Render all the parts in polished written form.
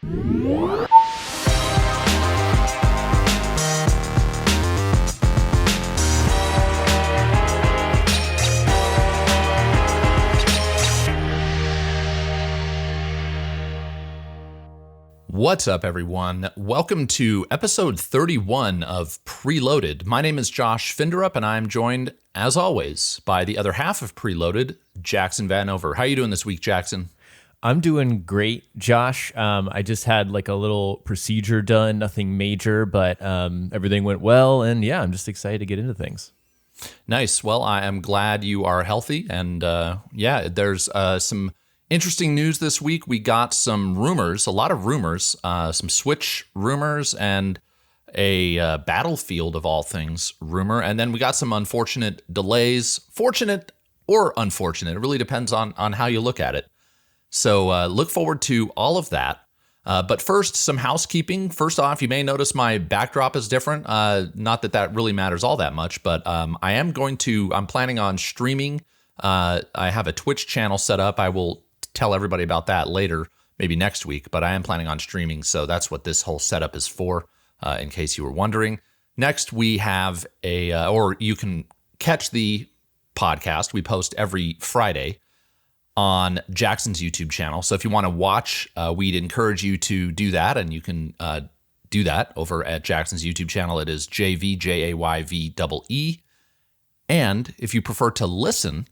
What's up, everyone? Welcome to episode 31 of Preloaded. My name is Josh Finderup, and I'm joined, as always, by the other half of Preloaded, Jackson Vanover. How are you doing this week, Jackson? I'm doing great, Josh. I just had like a little procedure done, nothing major, but everything went well, and yeah, I'm just excited to get into things. Nice. Well, I am glad you are healthy, and there's some interesting news this week. We got some rumors, a lot of rumors, some Switch rumors and a Battlefield of all things rumor. And then we got some unfortunate delays, fortunate or unfortunate. It really depends on how you look at it. So look forward to all of that. But first, some housekeeping. First off, you may notice my backdrop is different. Not that really matters all that much, but I'm planning on streaming. I have a Twitch channel set up. I will tell everybody about that later, maybe next week, but I am planning on streaming, so that's what this whole setup is for, in case you were wondering. Next, we have or you can catch the podcast. We post every Friday on Jackson's YouTube channel, so if you want to watch, we'd encourage you to do that, and you can do that over at Jackson's YouTube channel. It is jayvee, jayvee. And if you prefer to listen,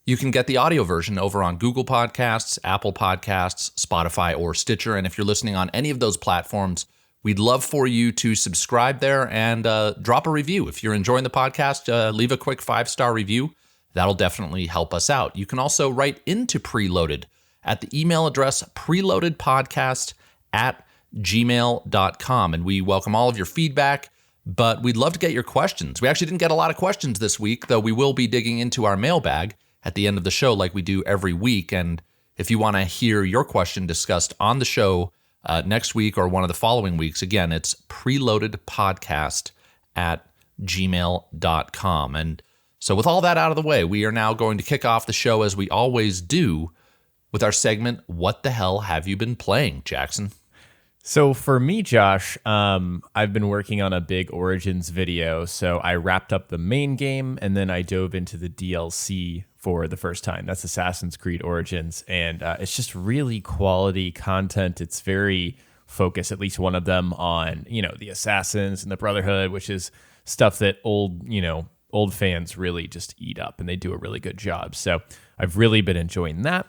you can get the audio version over on Google Podcasts, Apple Podcasts, Spotify, or Stitcher. And if you're listening on any of those platforms, we'd love for you to subscribe there and drop a review. If you're enjoying the podcast, leave a quick 5-star review. That'll definitely help us out. You can also write into Preloaded at the email address preloadedpodcast@gmail.com. And we welcome all of your feedback, but we'd love to get your questions. We actually didn't get a lot of questions this week, though we will be digging into our mailbag at the end of the show like we do every week. And if you want to hear your question discussed on the show next week or one of the following weeks, again, it's preloadedpodcast@gmail.com. And so with all that out of the way, we are now going to kick off the show as we always do with our segment, What the Hell Have You Been Playing, Jackson? So for me, Josh, I've been working on a big Origins video. So I wrapped up the main game and then I dove into the DLC for the first time. That's Assassin's Creed Origins. And it's just really quality content. It's very focused, at least one of them, on, the Assassins and the Brotherhood, which is stuff that old fans really just eat up, and they do a really good job. So I've really been enjoying that.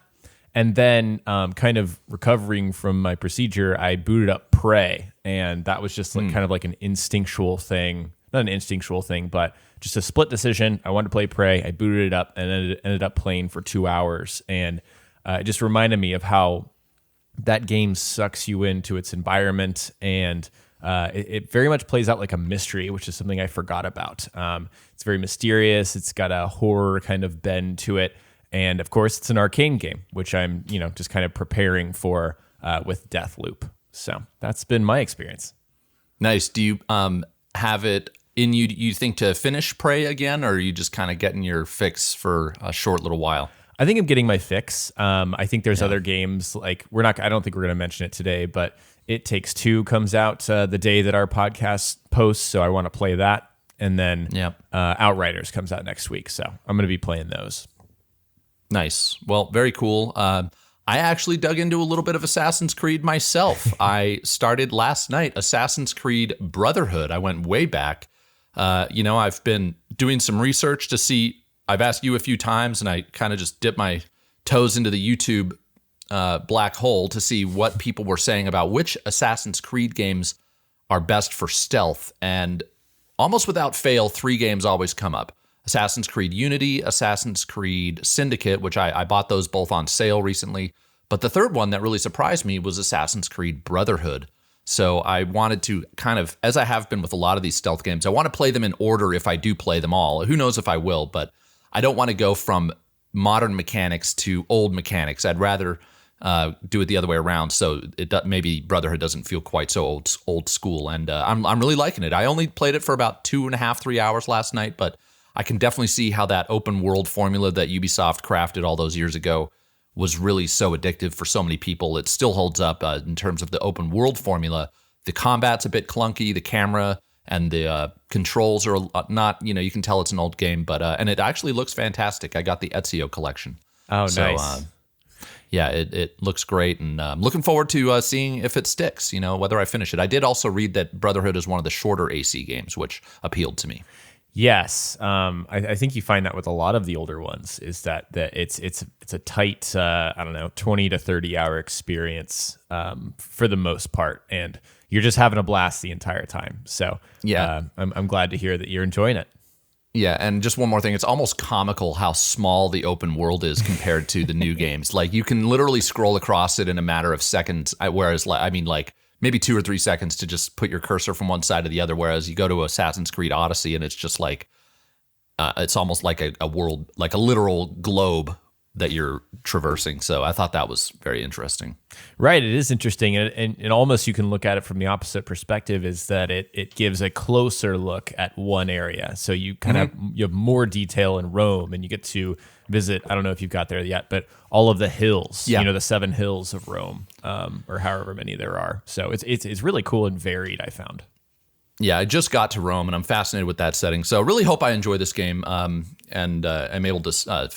And then kind of recovering from my procedure, I booted up Prey, and that was just kind of like an instinctual thing. Not an instinctual thing, but just a split decision. I wanted to play Prey. I booted it up and ended up playing for 2 hours. And it just reminded me of how that game sucks you into its environment, and it very much plays out like a mystery, which is something I forgot about. It's very mysterious. It's got a horror kind of bend to it. And of course, it's an arcane game, which I'm, just kind of preparing for with Deathloop. So that's been my experience. Nice. Do you have it in you think, to finish Prey again, or are you just kind of getting your fix for a short little while? I think I'm getting my fix. I think there's other games like I don't think we're going to mention it today, but It Takes Two comes out the day that our podcast posts, so I want to play that. And then Outriders comes out next week, so I'm going to be playing those. Nice. Well, very cool. I actually dug into a little bit of Assassin's Creed myself. I started last night Assassin's Creed Brotherhood. I went way back. I've been doing some research to see. I've asked you a few times, and I kind of just dipped my toes into the YouTube black hole to see what people were saying about which Assassin's Creed games are best for stealth. And almost without fail, 3 games always come up. Assassin's Creed Unity, Assassin's Creed Syndicate, which I bought those both on sale recently. But the third one that really surprised me was Assassin's Creed Brotherhood. So I wanted to kind of, as I have been with a lot of these stealth games, I want to play them in order if I do play them all. Who knows if I will, but I don't want to go from modern mechanics to old mechanics. I'd rather do it the other way around, so maybe Brotherhood doesn't feel quite so old school. And I'm really liking it. I only played it for about 2.5, 3 hours last night, but I can definitely see how that open world formula that Ubisoft crafted all those years ago was really so addictive for so many people. It still holds up in terms of the open world formula. The combat's a bit clunky, the camera and the controls are not, you can tell it's an old game, but and it actually looks fantastic. I got the Ezio collection. Oh, so, nice. Yeah, it looks great, and I'm looking forward to seeing if it sticks, whether I finish it. I did also read that Brotherhood is one of the shorter AC games, which appealed to me. Yes, I think you find that with a lot of the older ones, is that it's a tight, 20 to 30 hour experience for the most part, and you're just having a blast the entire time. So yeah, I'm glad to hear that you're enjoying it. Yeah, and just one more thing. It's almost comical how small the open world is compared to the new games. Like, you can literally scroll across it in a matter of seconds, whereas, maybe 2 or 3 seconds to just put your cursor from one side to the other, whereas you go to Assassin's Creed Odyssey and it's just like, it's almost like a world, like a literal globe that you're traversing. So I thought that was very interesting. Right, it is interesting, and almost you can look at it from the opposite perspective, is that it gives a closer look at one area. So you kind of you have more detail in Rome, and you get to visit, I don't know if you've got there yet, but all of the hills, the 7 hills of Rome, or however many there are. So it's really cool and varied, I found. Yeah, I just got to Rome, and I'm fascinated with that setting. So really hope I enjoy this game, and I'm able to,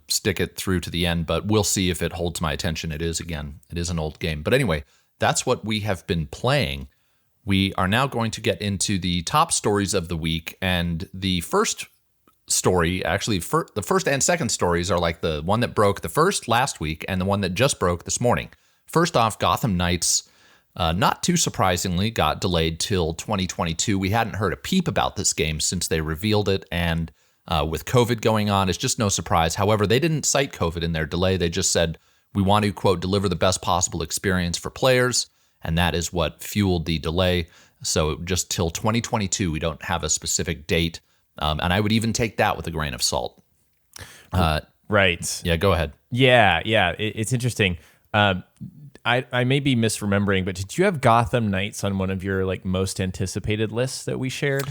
stick it through to the end. But we'll see if it holds my attention. It is an old game. But anyway, that's what we have been playing. We are now going to get into the top stories of the week, and the first story, actually, the first and second stories are like the one that broke the first last week and the one that just broke this morning. First off, Gotham Knights. Not too surprisingly, got delayed till 2022. We hadn't heard a peep about this game since they revealed it, and with COVID going on, it's just no surprise. However, they didn't cite COVID in their delay. They just said, we want to, quote, deliver the best possible experience for players, and that is what fueled the delay. So just till 2022, we don't have a specific date, and I would even take that with a grain of salt. Right. Yeah, go ahead. Yeah, it's interesting. I may be misremembering, but did you have Gotham Knights on one of your most anticipated lists that we shared?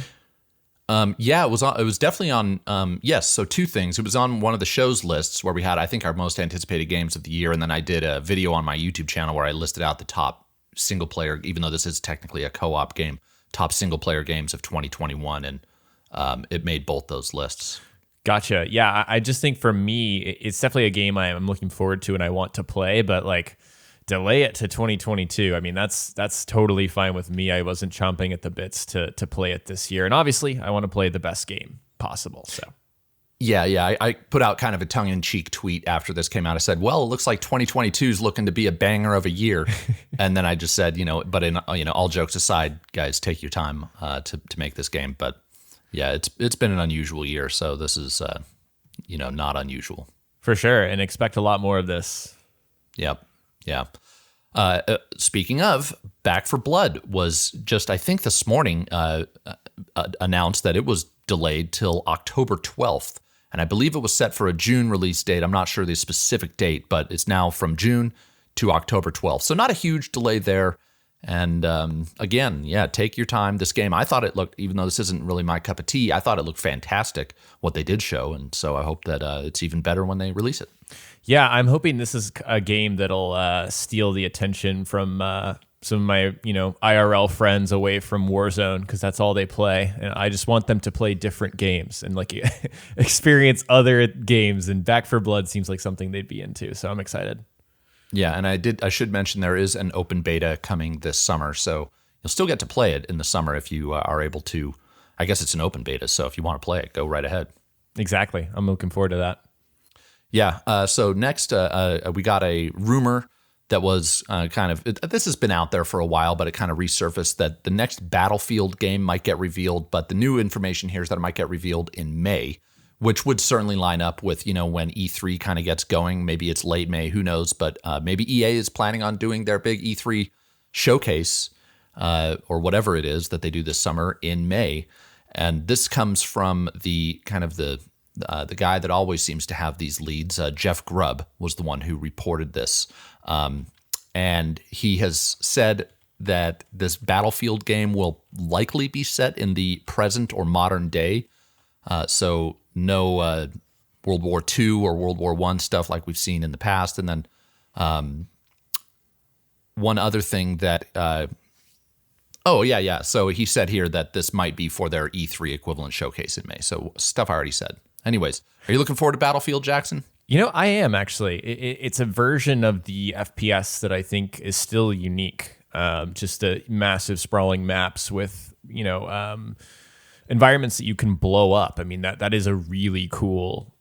Yeah, it was definitely on. Yes, so 2 things. It was on one of the show's lists where we had, I think, our most anticipated games of the year, and then I did a video on my YouTube channel where I listed out the top single player, even though this is technically a co-op game, top single player games of 2021, and it made both those lists. Gotcha. Yeah, I just think for me, it's definitely a game I'm looking forward to and I want to play, but delay it to 2022. I mean, that's totally fine with me. I wasn't chomping at the bits to play it this year. And obviously, I want to play the best game possible. So, yeah. I put out kind of a tongue-in-cheek tweet after this came out. I said, well, it looks like 2022 is looking to be a banger of a year. And then I just said, but in all jokes aside, guys, take your time to make this game. But yeah, it's been an unusual year. So this is, not unusual. For sure. And expect a lot more of this. Yep. Yeah. Speaking of, Back 4 Blood was just, I think this morning, announced that it was delayed till October 12th. And I believe it was set for a June release date. I'm not sure the specific date, but it's now from June to October 12th. So not a huge delay there. And again, yeah, take your time. This game, I thought it looked, even though this isn't really my cup of tea, I thought it looked fantastic, what they did show. And so I hope that it's even better when they release it. Yeah, I'm hoping this is a game that'll steal the attention from some of my, IRL friends away from Warzone, because that's all they play. And I just want them to play different games and experience other games. And Back 4 Blood seems like something they'd be into. So I'm excited. Yeah, and I should mention there is an open beta coming this summer. So you'll still get to play it in the summer if you are able to. I guess it's an open beta. So if you want to play it, go right ahead. Exactly. I'm looking forward to that. Yeah. So next, we got a rumor that was this has been out there for a while, but it kind of resurfaced that the next Battlefield game might get revealed. But the new information here is that it might get revealed in May, which would certainly line up with, when E3 kind of gets going. Maybe it's late May, who knows? But maybe EA is planning on doing their big E3 showcase or whatever it is that they do this summer in May. And this comes from the kind of the guy that always seems to have these leads. Jeff Grubb was the one who reported this. And he has said that this Battlefield game will likely be set in the present or modern day. So no World War II or World War I stuff like we've seen in the past. And then one other thing that, so he said here that this might be for their E3 equivalent showcase in May. So stuff I already said. Anyways, are you looking forward to Battlefield, Jackson? I am actually. It's a version of the FPS that I think is still unique. Just the massive sprawling maps with, environments that you can blow up. I mean, that is a really cool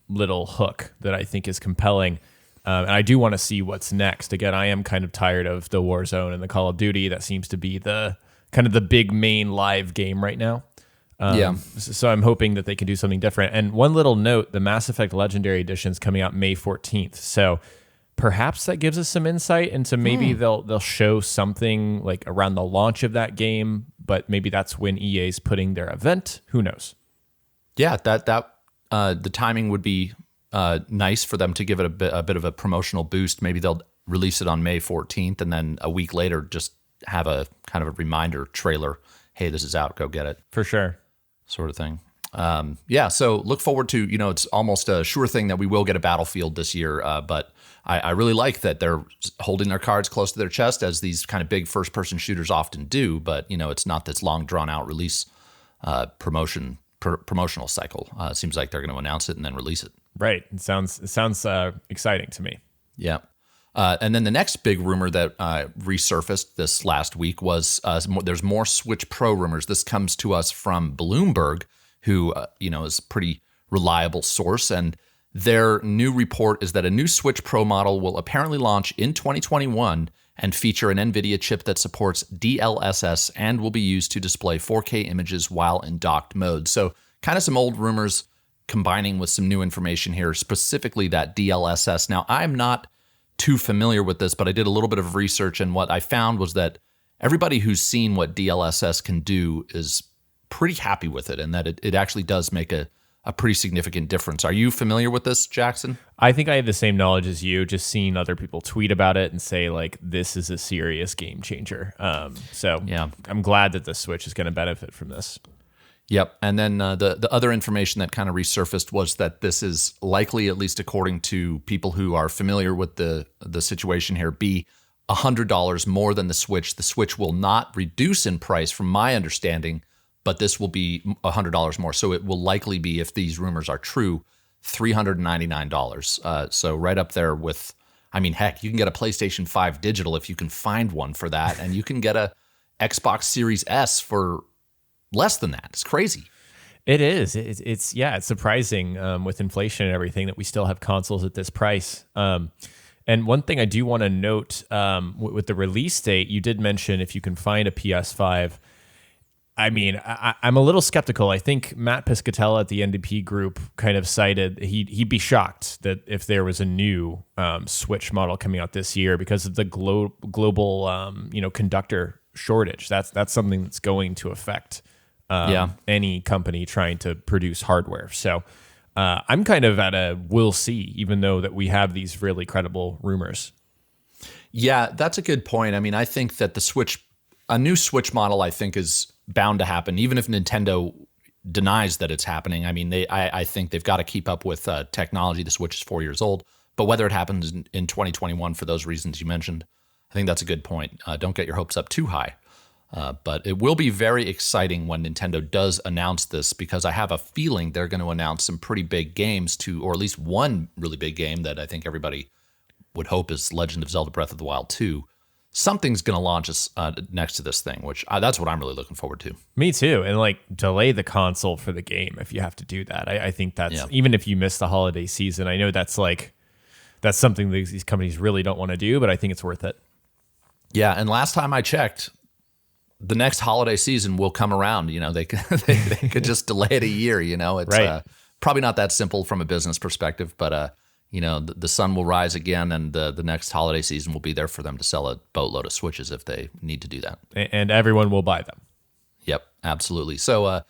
little hook that I think is compelling. And I do want to see what's next. Again, I am kind of tired of the Warzone and the Call of Duty. That seems to be the kind of the big main live game right now. So I'm hoping that they can do something different. And one little note, the Mass Effect Legendary Edition is coming out May 14th. So perhaps that gives us some insight into maybe they'll show something like around the launch of that game, but maybe that's when EA's putting their event. Who knows? Yeah, the timing would be nice for them to give it a bit of a promotional boost. Maybe they'll release it on May 14th and then a week later just have a kind of a reminder trailer. Hey, this is out. Go get it. For sure. Sort of thing. So look forward to, it's almost a sure thing that we will get a Battlefield this year. But I really like that they're holding their cards close to their chest, as these kind of big first-person shooters often do. But, it's not this long, drawn-out release promotional cycle. It seems like they're going to announce it and then release it. Right. It sounds exciting to me. Yeah. And then the next big rumor that resurfaced this last week was there's more Switch Pro rumors. This comes to us from Bloomberg, who is a pretty reliable source. And their new report is that a new Switch Pro model will apparently launch in 2021 and feature an NVIDIA chip that supports DLSS and will be used to display 4K images while in docked mode. So kind of some old rumors combining with some new information here, specifically that DLSS. Now, I'm not too familiar with this, but I did a little bit of research, and what I found was that everybody who's seen what DLSS can do is pretty happy with it, and that it actually does make a pretty significant difference. Are you familiar with this, Jackson? I think I have the same knowledge as you, just seeing other people tweet about it and say, like, this is a serious game changer. Yeah, I'm glad that the Switch is going to benefit from this. Yep. And then the other information that kind of resurfaced was that this is likely, at least according to people who are familiar with the situation here, be $100 more than the Switch. The Switch will not reduce in price, from my understanding, but this will be $100 more. So it will likely be, if these rumors are true, $399. So right up there with, heck, you can get a PlayStation 5 digital if you can find one for that, and you can get a Xbox Series S for less than that. It's crazy. It is. It's surprising with inflation and everything that we still have consoles at this price. And one thing I do want to note with the release date, you did mention if you can find a PS5. I'm a little skeptical. I think Matt Piscatella at the NDP group kind of cited he'd be shocked that if there was a new Switch model coming out this year because of the global conductor shortage. That's something that's going to affect any company trying to produce hardware. So I'm kind of at a we'll see, even though that we have these really credible rumors. Yeah, that's a good point. I think that a new Switch model, I think, is bound to happen, even if Nintendo denies that it's happening. I think they've got to keep up with technology. The Switch is 4 years old, but whether it happens in 2021 for those reasons you mentioned, I think that's a good point. Don't get your hopes up too high. But it will be very exciting when Nintendo does announce this, because I have a feeling they're going to announce some pretty big games or at least one really big game that I think everybody would hope is Legend of Zelda Breath of the Wild 2. Something's going to launch next to this thing, which that's what I'm really looking forward to. Me too. And delay the console for the game if you have to do that. I think that's, even if you miss the holiday season, I know that's something these companies really don't want to do, but I think it's worth it. Yeah, and last time I checked, the next holiday season will come around. They could just delay it a year. It's right. Probably not that simple from a business perspective, but the sun will rise again, and the next holiday season will be there for them to sell a boatload of Switches if they need to do that. And everyone will buy them. Yep, absolutely. So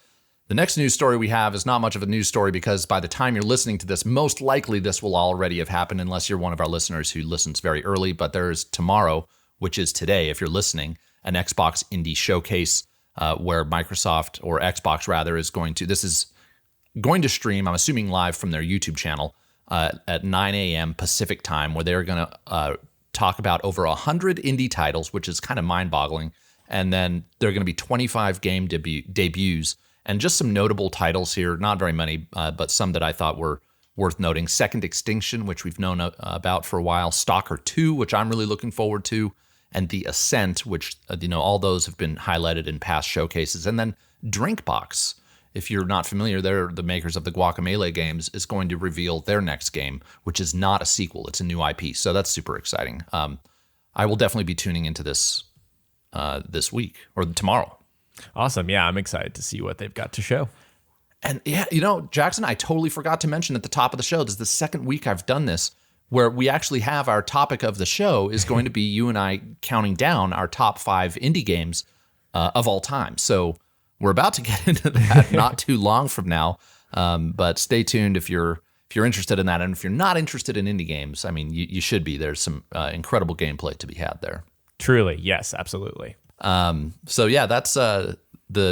the next news story we have is not much of a news story, because by the time you're listening to this, most likely this will already have happened, unless you're one of our listeners who listens very early. But there's tomorrow, which is today, if you're listening, an Xbox Indie Showcase where Microsoft, or Xbox rather, is going to, this is going to stream, I'm assuming live from their YouTube channel at 9 a.m. Pacific time, where they're going to talk about over 100 indie titles, which is kind of mind-boggling. And then there are going to be 25 game debuts and just some notable titles here. Not very many, but some that I thought were worth noting. Second Extinction, which we've known about for a while. Stalker 2, which I'm really looking forward to. And The Ascent, which, all those have been highlighted in past showcases. And then Drinkbox, if you're not familiar, they're the makers of the Guacamelee games, is going to reveal their next game, which is not a sequel. It's a new IP. So that's super exciting. I will definitely be tuning into this week or tomorrow. Awesome. Yeah, I'm excited to see what they've got to show. And yeah, Jackson, I totally forgot to mention at the top of the show, this is the second week I've done this, where we actually have our topic of the show is going to be you and I counting down our top 5 indie games of all time. So we're about to get into that not too long from now, but stay tuned if you're interested in that. And if you're not interested in indie games, I mean, you should be. There's some incredible gameplay to be had there. Truly, yes, absolutely. So yeah, that's the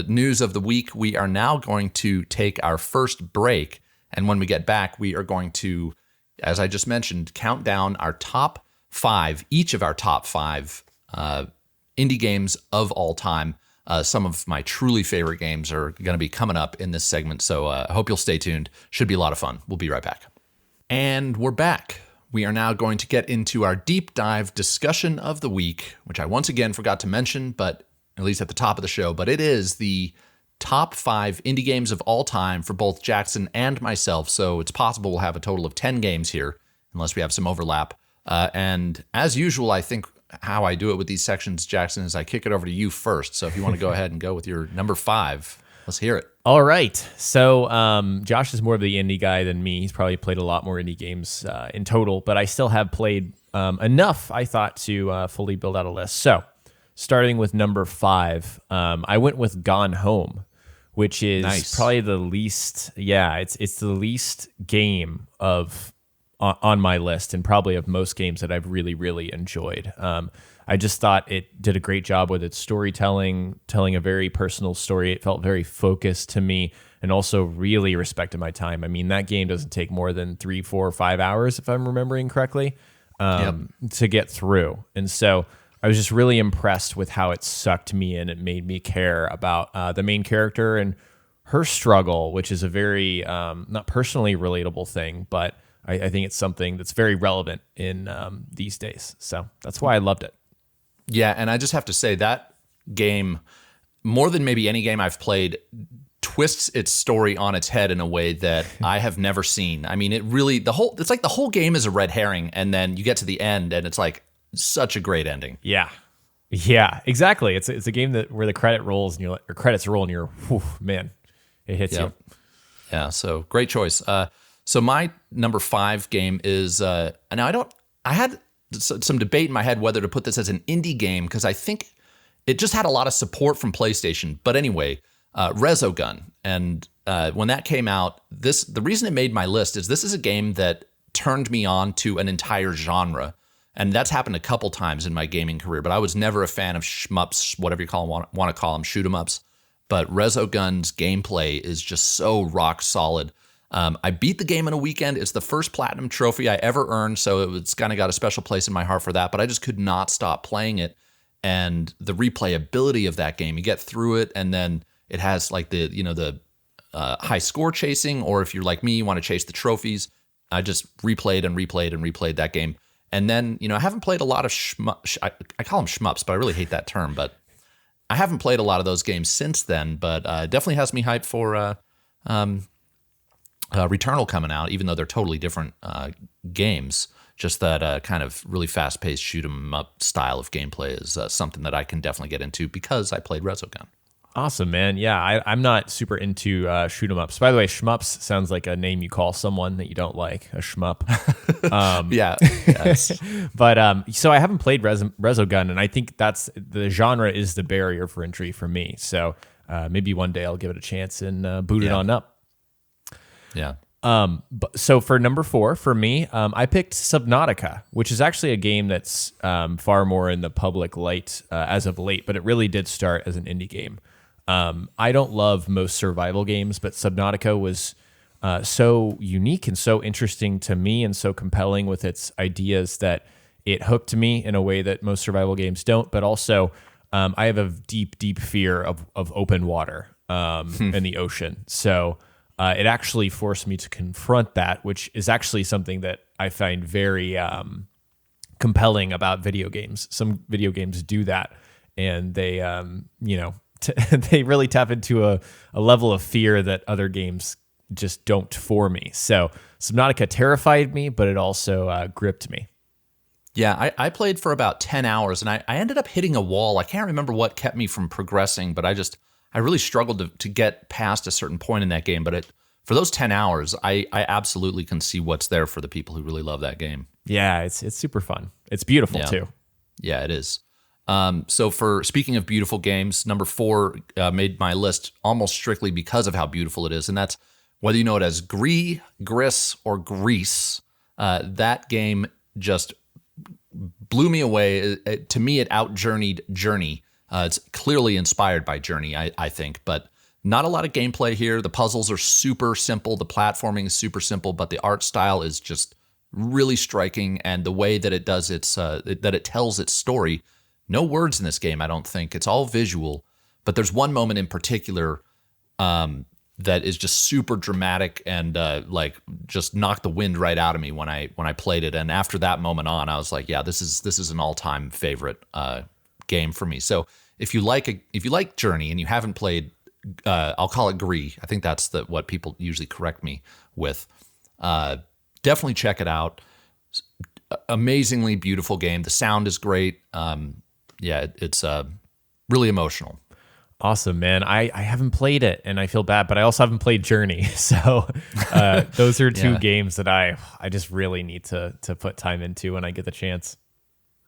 news of the week. We are now going to take our first break, and when we get back, we are going to, as I just mentioned, count down our top 5, each of our top 5 indie games of all time. Some of my truly favorite games are going to be coming up in this segment, so I hope you'll stay tuned. Should be a lot of fun. We'll be right back. And we're back. We are now going to get into our deep dive discussion of the week, which I once again forgot to mention, but at least at the top of the show, but it is the top 5 indie games of all time for both Jackson and myself. So it's possible we'll have a total of 10 games here, unless we have some overlap. And as usual, I think how I do it with these sections, Jackson, is I kick it over to you first. So if you want to go ahead and go with your number 5, let's hear it. All right. So Josh is more of the indie guy than me. He's probably played a lot more indie games in total, but I still have played enough, I thought, to fully build out a list. So starting with number 5, I went with Gone Home, which is probably the least, it's the least game on my list, and probably of most games that I've really, really enjoyed. I just thought it did a great job with its storytelling, telling a very personal story. It felt very focused to me, and also really respected my time. I mean, that game doesn't take more than 3, 4, 5 hours, if I'm remembering correctly, to get through. And so I was just really impressed with how it sucked me in. It made me care about the main character and her struggle, which is a very not personally relatable thing, but I think it's something that's very relevant in these days. So that's why I loved it. Yeah, and I just have to say that game, more than maybe any game I've played, twists its story on its head in a way that I have never seen. I mean, it's like the whole game is a red herring, and then you get to the end, and it's like such a great ending. Yeah, exactly. It's a game where the credits roll, and you're, whew, man, it hits you. Yeah, so great choice. So my number 5 game is now I had some debate in my head whether to put this as an indie game, because I think it just had a lot of support from PlayStation. But anyway, Resogun. And when that came out, the reason it made my list is this is a game that turned me on to an entire genre. And that's happened a couple times in my gaming career, but I was never a fan of shmups, whatever you want to call them, shoot 'em ups. But Resogun's gameplay is just so rock solid. I beat the game in a weekend. It's the first platinum trophy I ever earned, so it's kind of got a special place in my heart for that, but I just could not stop playing it. And the replayability of that game, you get through it, and then it has like the high score chasing, or if you're like me, you want to chase the trophies. I just replayed that game. And then, I haven't played a lot of I call them shmups, but I really hate that term, but I haven't played a lot of those games since then, but it definitely has me hyped for Returnal coming out, even though they're totally different games. Just that kind of really fast-paced shoot-'em-up style of gameplay is something that I can definitely get into because I played Resogun. Awesome, man. Yeah, I'm not super into shoot-'em-ups. By the way, shmups sounds like a name you call someone that you don't like, a shmup. Yes. But so I haven't played Resogun, and I think the genre is the barrier for entry for me. So maybe one day I'll give it a chance and boot it on up. Yeah. So for number 4, for me, I picked Subnautica, which is actually a game that's far more in the public light as of late, but it really did start as an indie game. I don't love most survival games, but Subnautica was so unique and so interesting to me and so compelling with its ideas that it hooked me in a way that most survival games don't. But also, I have a deep, deep fear of open water in the ocean. So it actually forced me to confront that, which is actually something that I find very compelling about video games. Some video games do that, and they, they really tap into a level of fear that other games just don't for me. So Subnautica terrified me, but it also gripped me. Yeah, I played for about 10 hours, and I ended up hitting a wall. I can't remember what kept me from progressing, but I really struggled to get past a certain point in that game. But for those 10 hours, I absolutely can see what's there for the people who really love that game. Yeah, it's super fun. It's beautiful too. Yeah, it is. So for speaking of beautiful games, number 4 made my list almost strictly because of how beautiful it is, and that's whether you know it as Gris, or Grease. That game just blew me away. To me, it out-journeyed Journey. It's clearly inspired by Journey, I think, but not a lot of gameplay here. The puzzles are super simple. The platforming is super simple, but the art style is just really striking, and the way that it does that it tells its story. No words in this game, I don't think. It's all visual, but there's one moment in particular that is just super dramatic and just knocked the wind right out of me when I played it. And after that moment on, I was like, yeah, this is an all-time favorite game for me. So if you like Journey and you haven't played, I'll call it Gris. I think that's what people usually correct me with. Definitely check it out. Amazingly beautiful game. The sound is great. It's really emotional. Awesome, man. I haven't played it, and I feel bad, but I also haven't played Journey. So those are two games that I just really need to put time into when I get the chance.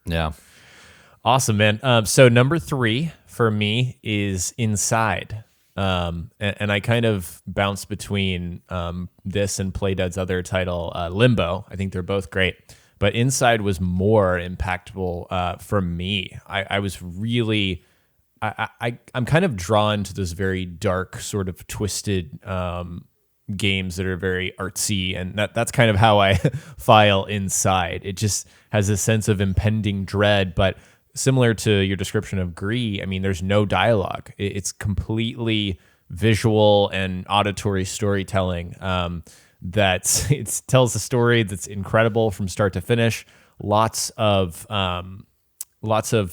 Yeah. Awesome, man. So number 3 for me is Inside. And I kind of bounce between this and Playdead's other title, Limbo. I think they're both great. But Inside was more impactful for me. I was really... I'm kind of drawn to those very dark, sort of twisted games that are very artsy, and that's kind of how I file Inside. It just has a sense of impending dread, but similar to your description of Gris, I mean, there's no dialogue. It's completely visual and auditory storytelling that it tells a story that's incredible from start to finish. Lots of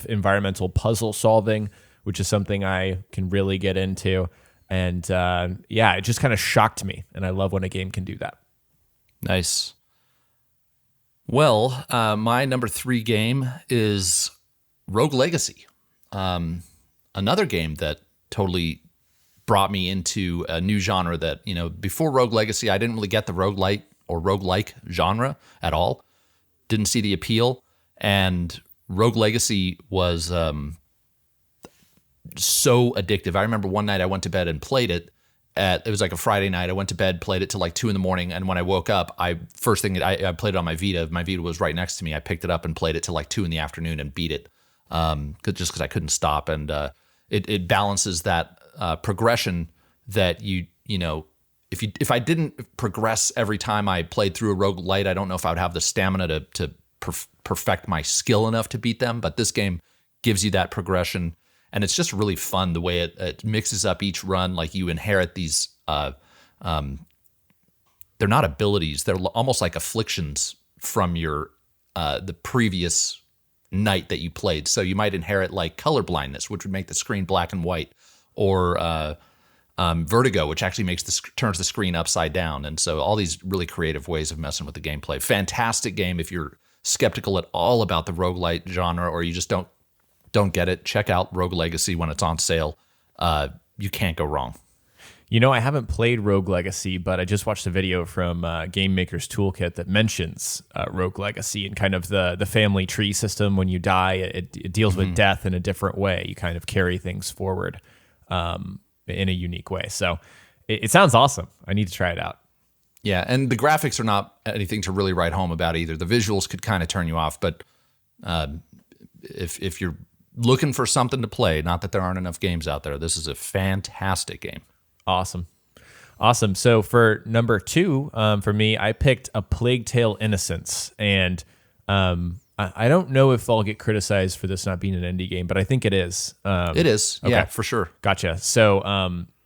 environmental puzzle solving, which is something I can really get into. And it just kind of shocked me. And I love when a game can do that. Nice. Well, my number 3 game is Rogue Legacy. Another game that totally brought me into a new genre that, before Rogue Legacy, I didn't really get the roguelite or roguelike genre at all. Didn't see the appeal. And Rogue Legacy was so addictive. I remember one night I went to bed and played it. It was like a Friday night. I went to bed, played it till like 2 a.m, and when I woke up, I played it on my Vita. My Vita was right next to me. I picked it up and played it till like 2 p.m. and beat it, just because I couldn't stop. And it balances that progression that if I didn't progress every time I played through a roguelite, I don't know if I would have the stamina to perfect my skill enough to beat them. But this game gives you that progression. And it's just really fun the way it mixes up each run. Like you inherit these, they're not abilities. They're almost like afflictions from the previous night that you played. So you might inherit like color blindness, which would make the screen black and white, or vertigo, which actually turns the screen upside down. And so all these really creative ways of messing with the gameplay. Fantastic game if you're skeptical at all about the roguelite genre, or you just don't get it. Check out Rogue Legacy when it's on sale. You can't go wrong. I haven't played Rogue Legacy, but I just watched a video from Game Maker's Toolkit that mentions Rogue Legacy and kind of the family tree system. When you die, it deals with death in a different way. You kind of carry things forward in a unique way. So it sounds awesome. I need to try it out. Yeah, and the graphics are not anything to really write home about either. The visuals could kind of turn you off, but if you're looking for something to play, not that there aren't enough games out there, this is a fantastic game. Awesome. Awesome. So for number 2, for me, I picked A Plague Tale: Innocence, and I don't know if I'll get criticized for this not being an indie game, but I think it is. It is, okay. yeah, for sure. Gotcha. So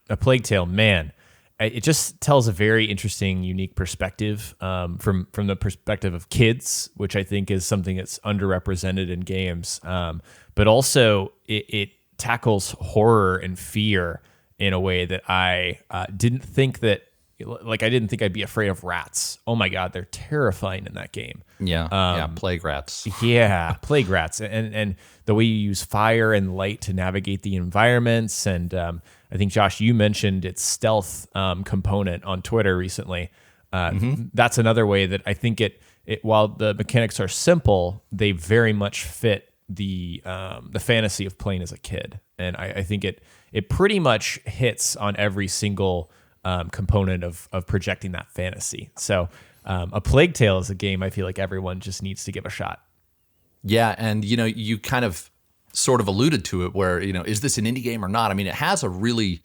A Plague Tale, man, it just tells a very interesting, unique perspective from the perspective of kids, which I think is something that's underrepresented in games. But also it tackles horror and fear in a way that I didn't think that, like, I didn't think I'd be afraid of rats. Oh my God, they're terrifying in that game. Yeah, plague rats. Yeah, plague rats, and the way you use fire and light to navigate the environments. And I think, Josh, you mentioned its stealth component on Twitter recently. That's another way that I think it while the mechanics are simple, they very much fit the fantasy of playing as a kid. And I think it pretty much hits on every single component of projecting that fantasy. So A Plague Tale is a game I feel like everyone just needs to give a shot. Yeah, and you kind of sort of alluded to it where, is this an indie game or not? I mean, it has a really,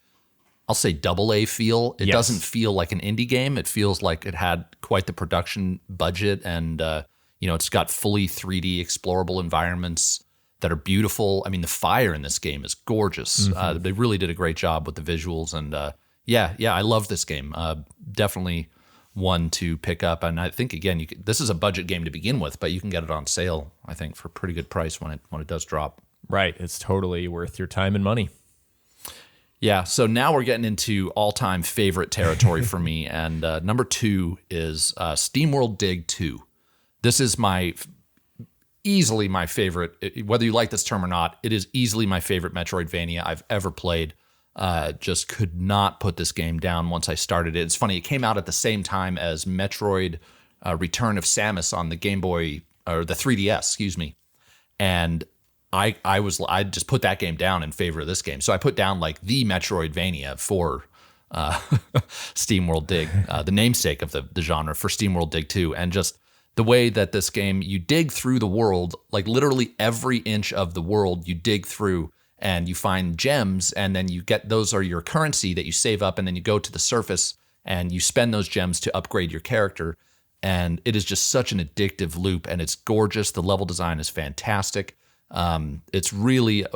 I'll say, AA feel. It doesn't feel like an indie game. It feels like it had quite the production budget, and it's got fully 3D explorable environments that are beautiful. I mean, the fire in this game is gorgeous. They really did a great job with the visuals, and I love this game. Definitely one to pick up. And I think, again, this is a budget game to begin with, but you can get it on sale, I think, for a pretty good price when it does drop. Right. It's totally worth your time and money. Yeah. So now we're getting into all-time favorite territory for me. And number 2 is SteamWorld Dig 2. This is easily my favorite. Whether you like this term or not, it is easily my favorite Metroidvania I've ever played. Just could not put this game down once I started it. It's funny, it came out at the same time as Metroid Return of Samus on the Game Boy, or the 3DS, excuse me. And I just put that game down in favor of this game. So I put down like the Metroidvania for SteamWorld Dig, the namesake of the genre for SteamWorld Dig 2. And just the way that this game, you dig through the world, like literally every inch of the world you dig through, and you find gems, and then those are your currency that you save up, and then you go to the surface and you spend those gems to upgrade your character. And it is just such an addictive loop, and it's gorgeous. The level design is fantastic. It's really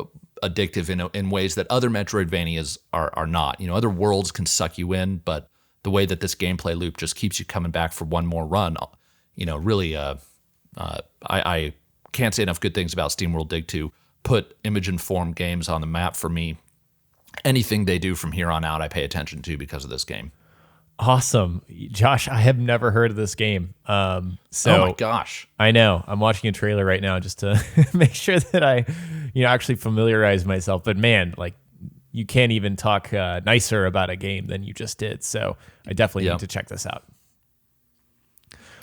addictive in ways that other Metroidvanias are not. Other worlds can suck you in, but the way that this gameplay loop just keeps you coming back for one more run, really, I can't say enough good things about SteamWorld Dig 2. Put Image and Form games on the map for me. Anything they do from here on out, I pay attention to because of this game. Awesome. Josh, I have never heard of this game. Oh my gosh. I know. I'm watching a trailer right now just to make sure that I, actually familiarize myself. But man, like, you can't even talk nicer about a game than you just did. So I definitely need to check this out.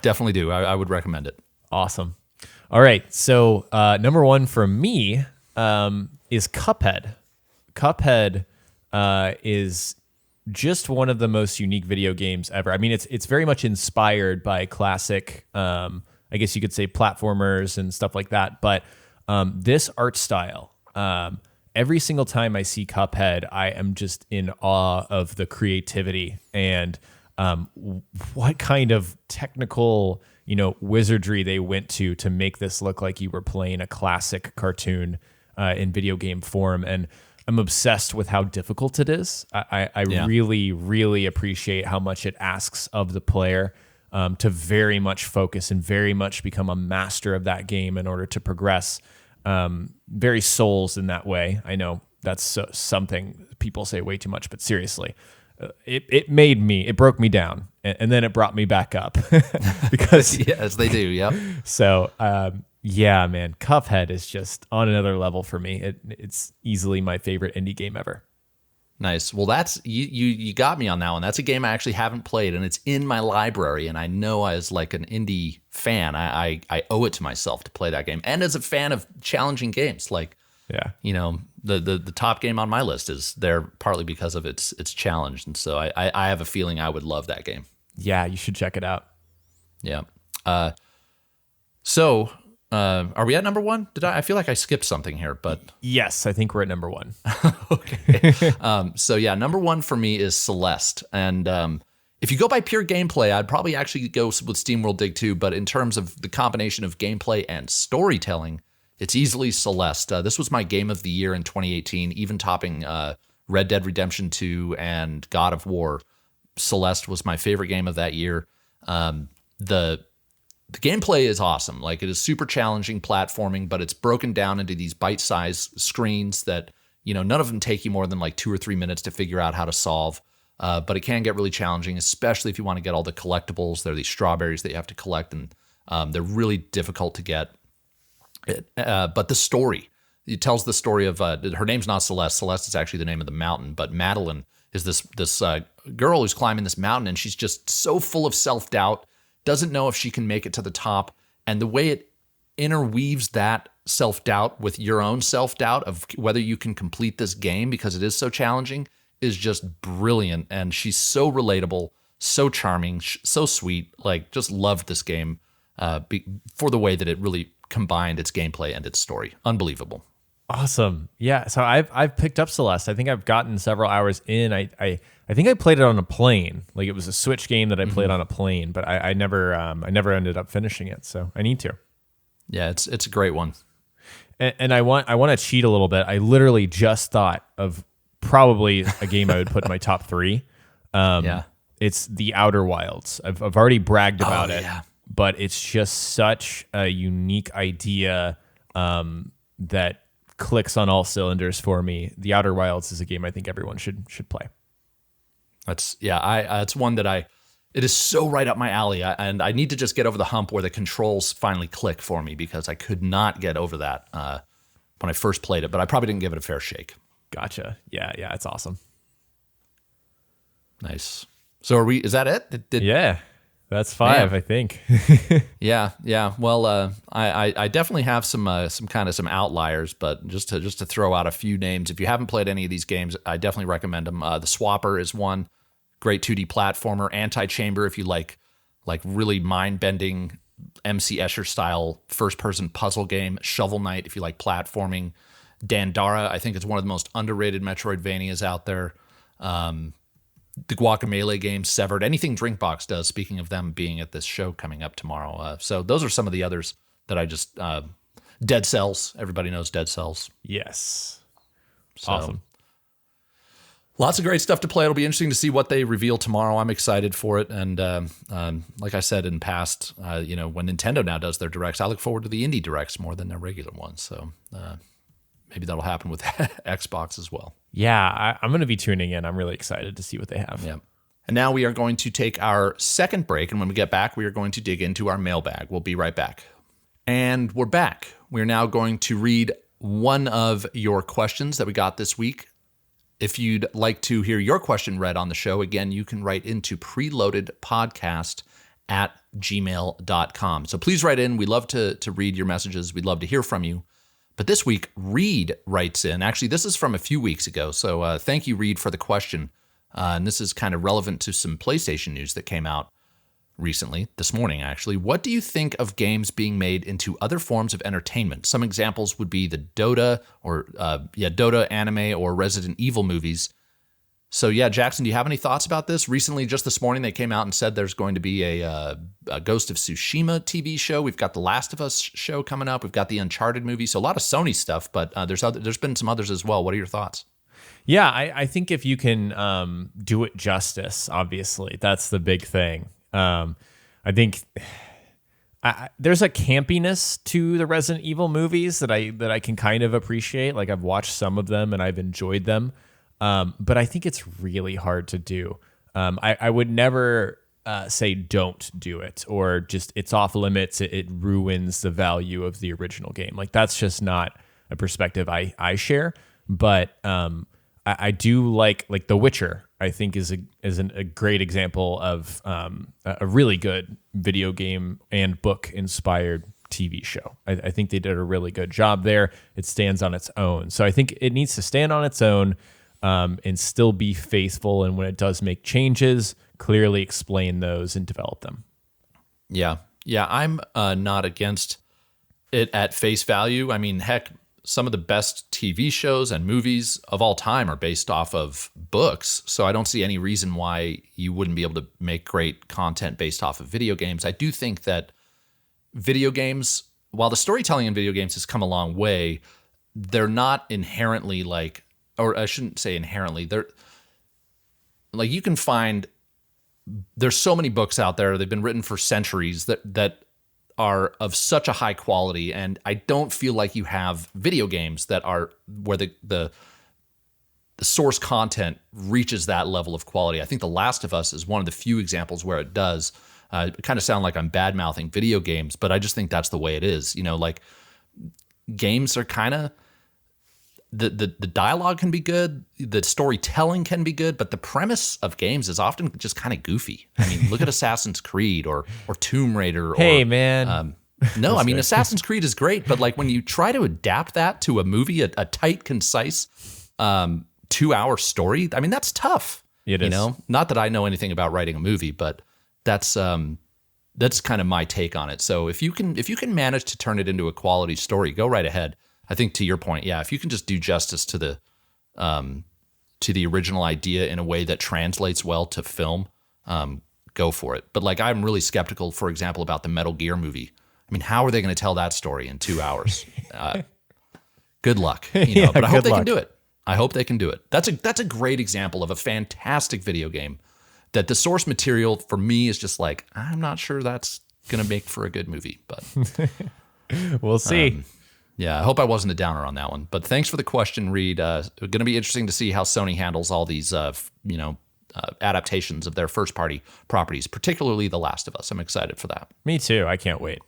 Definitely do. I would recommend it. Awesome. All right. So number 1 for me is Cuphead. Cuphead is just one of the most unique video games ever. I mean, it's very much inspired by classic, I guess you could say, platformers and stuff like that. But this art style, every single time I see Cuphead, I am just in awe of the creativity and what kind of technical, wizardry they went to make this look like you were playing a classic cartoon in video game form. And I'm obsessed with how difficult it is. I really, really appreciate how much it asks of the player to very much focus and very much become a master of that game in order to progress. Very Souls in that way. I know that's something people say way too much, but seriously, it broke me down, and then it brought me back up because yes, they do. Yep. So, yeah, man, Cuphead is just on another level for me. It's easily my favorite indie game ever. Nice. Well, that's you got me on that one. That's a game I actually haven't played, and it's in my library. And I know as like an indie fan, I owe it to myself to play that game. And as a fan of challenging games, like the top game on my list is there partly because of its challenge, and so I have a feeling I would love that game. Yeah, you should check it out. Yeah. So Are we at number one? I feel like I skipped something here, but Yes, I think we're at number one. okay. So yeah, number one for me is Celeste. And if you go by pure gameplay, I'd probably actually go with SteamWorld Dig 2. But in terms of the combination of gameplay and storytelling, it's easily Celeste. This was my game of the year in 2018, even topping Red Dead Redemption 2 and God of War. Celeste was my favorite game of that year. The gameplay is awesome. Like, it is super challenging platforming, but it's broken down into these bite-sized screens that, none of them take you more than like 2 or 3 minutes to figure out how to solve. But it can get really challenging, especially if you want to get all the collectibles. There are these strawberries that you have to collect, and they're really difficult to get. But the story, it tells the story of, her name's not Celeste. Celeste is actually the name of the mountain, but Madeline is this girl who's climbing this mountain, and she's just so full of self-doubt, doesn't know if she can make it to the top. And the way it interweaves that self-doubt with your own self-doubt of whether you can complete this game because it is so challenging is just brilliant. And she's so relatable, so charming, so sweet. Like, just loved this game for the way that it really combined its gameplay and its story. Unbelievable. Awesome. Yeah. So I've picked up Celeste. I think I've gotten several hours in. I think I played it on a plane. Like, it was a Switch game that I played on a plane, but I never ended up finishing it. So I need to. Yeah, it's a great one. And I want to cheat a little bit. I literally just thought of probably a game I would put in my top 3. Yeah. It's The Outer Wilds. I've already bragged about it, yeah. but it's just such a unique idea that clicks on all cylinders for me. The Outer Wilds is a game I think everyone should play. It's one that it is so right up my alley, and I need to just get over the hump where the controls finally click for me, because I could not get over that when I first played it, but I probably didn't give it a fair shake. Gotcha. Yeah, it's awesome. Nice. So is that it? Yeah, that's 5, I think. Yeah. Well, I definitely have some outliers, but just to throw out a few names. If you haven't played any of these games, I definitely recommend them. The Swapper is one. Great 2D platformer. Antichamber, if you like really mind-bending MC Escher style first-person puzzle game. Shovel Knight, if you like platforming. Dandara, I think it's one of the most underrated Metroidvanias out there. The Guacamelee game, Severed. Anything Drinkbox does, speaking of them being at this show coming up tomorrow. So those are some of the others that I just... Dead Cells. Everybody knows Dead Cells. Yes. So, awesome. Lots of great stuff to play. It'll be interesting to see what they reveal tomorrow. I'm excited for it. And like I said in past, when Nintendo now does their directs, I look forward to the indie directs more than their regular ones. So maybe that'll happen with Xbox as well. Yeah, I'm going to be tuning in. I'm really excited to see what they have. Yeah. And now we are going to take our second break. And when we get back, we are going to dig into our mailbag. We'll be right back. And we're back. We're now going to read one of your questions that we got this week. If you'd like to hear your question read on the show, again, you can write into preloadedpodcast@gmail.com. So please write in. We love to read your messages. We'd love to hear from you. But this week, Reed writes in. Actually, this is from a few weeks ago. So thank you, Reed, for the question. And this is kind of relevant to some PlayStation news that came out recently, this morning, actually. What do you think of games being made into other forms of entertainment? Some examples would be the Dota anime or Resident Evil movies. So yeah, Jackson, do you have any thoughts about this? Recently, just this morning, they came out and said there's going to be a Ghost of Tsushima TV show. We've got the Last of Us show coming up. We've got the Uncharted movie. So a lot of Sony stuff, but there's been some others as well. What are your thoughts? Yeah, I think if you can do it justice, obviously, that's the big thing. I think there's a campiness to the Resident Evil movies that I can kind of appreciate. Like, I've watched some of them and I've enjoyed them. But I think it's really hard to do. I would never say don't do it, or just it's off limits. It ruins the value of the original game. Like, that's just not a perspective I share. But I do like The Witcher. I think is a great example of a really good video game and book inspired TV show. I think they did a really good job there. It stands on its own. So I think it needs to stand on its own and still be faithful. And when it does make changes, clearly explain those and develop them. Yeah. I'm not against it at face value, I mean, heck, some of the best TV shows and movies of all time are based off of books. So I don't see any reason why you wouldn't be able to make great content based off of video games. I do think that video games, while the storytelling in video games has come a long way, they're not inherently like, or I shouldn't say inherently, they're like, you can find, there's so many books out there, they've been written for centuries that are of such a high quality, and I don't feel like you have video games that are where the source content reaches that level of quality. I think The Last of Us is one of the few examples where it does. It kind of sound like I'm bad-mouthing video games, but I just think that's the way it is. You know, like, games are kind of, the dialogue can be good, the storytelling can be good, but the premise of games is often just kind of goofy. I mean, look at Assassin's Creed or Tomb Raider. Hey, man. No, I mean, Assassin's Creed is great, but like when you try to adapt that to a movie, a tight, concise 2-hour story, I mean, that's tough. It is. You know, not that I know anything about writing a movie, but that's kind of my take on it. So if you can manage to turn it into a quality story, go right ahead. I think to your point, yeah, if you can just do justice to the original idea in a way that translates well to film, go for it. But like, I'm really skeptical, for example, about the Metal Gear movie. I mean, how are they going to tell that story in 2 hours? Good luck, you know. Yeah, but I hope they luck. can do it. I hope they can do it. That's a great example of a fantastic video game that the source material for me is just like, I'm not sure that's going to make for a good movie, but We'll see. yeah, I hope I wasn't a downer on that one. But thanks for the question, Reed. It's going to be interesting to see how Sony handles all these, adaptations of their first-party properties, particularly The Last of Us. I'm excited for that. Me too. I can't wait.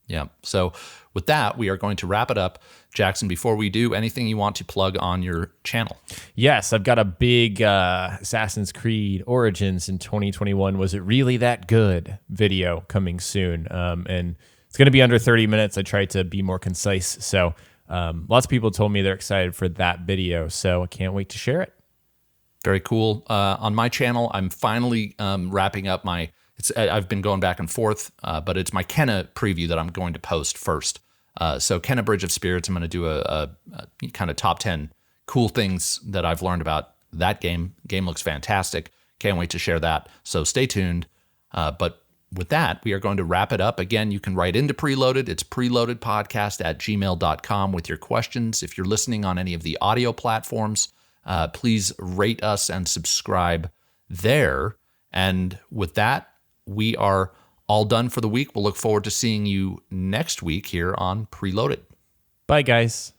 Yeah. So with that, we are going to wrap it up. Jackson, before we do, anything you want to plug on your channel? Yes, I've got a big Assassin's Creed Origins in 2021. Was it really that good? Video coming soon. And it's going to be under 30 minutes. I tried to be more concise. So lots of people told me they're excited for that video. So I can't wait to share it. Very cool. On my channel, I'm finally wrapping up my... I've been going back and forth, but it's my Kenna preview that I'm going to post first. So Kenna Bridge of Spirits, I'm going to do a kind of top 10 cool things that I've learned about that game. Game looks fantastic. Can't wait to share that. So stay tuned. But with that, we are going to wrap it up. Again, you can write into Preloaded. It's preloadedpodcast@gmail.com with your questions. If you're listening on any of the audio platforms, please rate us and subscribe there. And with that, we are all done for the week. We'll look forward to seeing you next week here on Preloaded. Bye, guys.